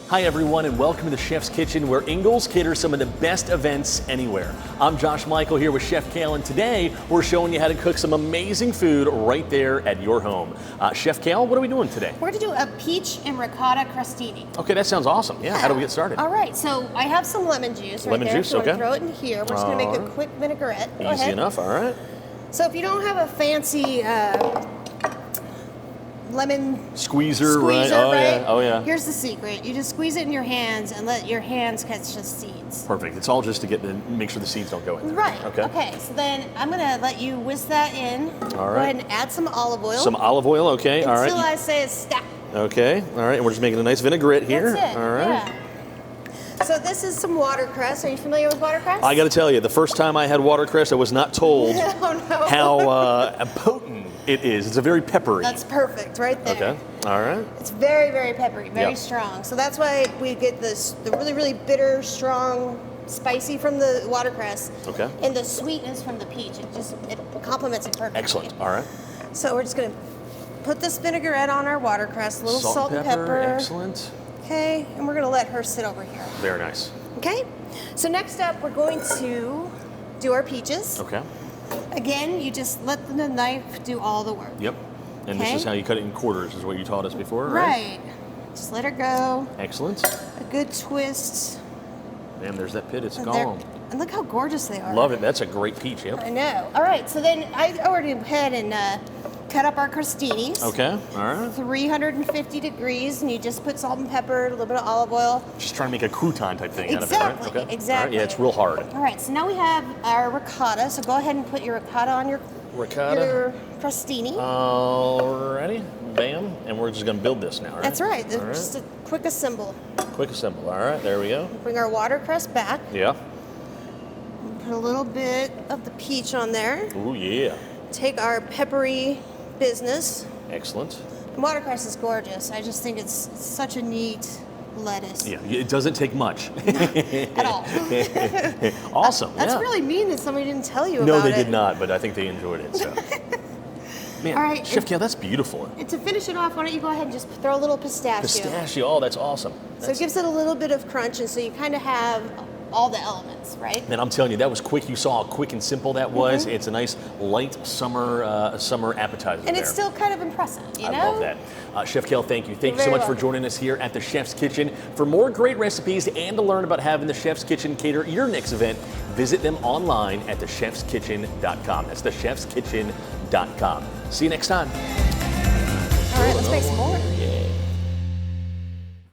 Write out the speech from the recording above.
Hi everyone, and welcome to the Chef's Kitchen, where Ingles caters some of the best events anywhere. I'm Josh Michael here with Chef Kale, and today we're showing you how to cook some amazing food right there at your home. Chef Kale, what are we doing today? We're going to do a peach and ricotta crostini. Okay, that sounds awesome. Yeah, how do we get started? All right, so I have some lemon juice right Lemon there. juice, So okay. throw it in here. We're just going to make a quick vinaigrette. Go Easy ahead. enough, all right. So if you don't have a fancy lemon Squeezer, right? Oh, right? yeah. Oh, yeah. Here's the secret. You just squeeze it in your hands and let your hands catch the seeds. Perfect. It's all just to make sure the seeds don't go in there. Right. Okay. Okay, so then I'm going to let you whisk that in. All Go right. ahead and add some olive oil. Some olive oil, okay. All right. Until I say it's stop. Okay. All right. And we're just making a nice vinaigrette here. That's it. All right. Yeah. So this is some watercress. Are you familiar with watercress? I got to tell you, the first time I had watercress, I was not told Oh, no. how potent it is. It's a very peppery. That's perfect right there. Okay. All right. It's very, very peppery, very Yep. strong. So that's why we get the really, really bitter, strong, spicy from the watercress. Okay. And the sweetness from the peach. It complements it perfectly. Excellent. All right. So we're just going to put this vinaigrette on our watercress, a little salt and pepper. Excellent. Okay, and we're going to let her sit over here. Very nice. Okay. So next up, we're going to do our peaches. Okay. Again, you just let the knife do all the work. Yep. And Okay. this is how you cut it in quarters, is what you taught us before, right? Right. Just let her go. Excellent. A good twist. Man, there's that pit. It's And gone. and look how gorgeous they are. Love it. That's a great peach. Yep. I know. All right, so then I already went ahead and cut up our crostinis. Okay. All right. 350 degrees, and you just put salt and pepper, a little bit of olive oil. Just trying to make a crouton type thing out of it, Exactly, right? Okay. exactly. All right. Yeah, it's real hard. All right, so now we have our ricotta. So go ahead and put your ricotta on your crostini. Alrighty. Bam. And we're just going to build this now, right? That's right. All right. Just a quick assemble. Quick assemble. All right. There we go. Bring our watercress back. Yeah. Put a little bit of the peach on there. Ooh, yeah. Take our peppery business. Excellent. And watercress is gorgeous. I just think it's such a neat lettuce. Yeah, it doesn't take much. At all. Awesome. That's yeah. really mean that somebody didn't tell you No, about it. they did not, but I think they enjoyed it. So. Man, All right, Chef Kale, that's beautiful. And to finish it off, why don't you go ahead and just throw a little pistachio. Pistachio, oh, that's awesome. So it gives it a little bit of crunch, and so you kind of have all the elements, right? Man, I'm telling you, that was quick. You saw how quick and simple that was. It's a nice light summer appetizer And there. it's still kind of impressive, you know? I love that. Chef Kale, thank you. Thank you so You're much for welcome. joining us here at the Chef's Kitchen. For more great recipes and to learn about having the Chef's Kitchen cater your next event, visit them online at thechefskitchen.com. That's thechefskitchen.com. See you next time. All right, let's make some more.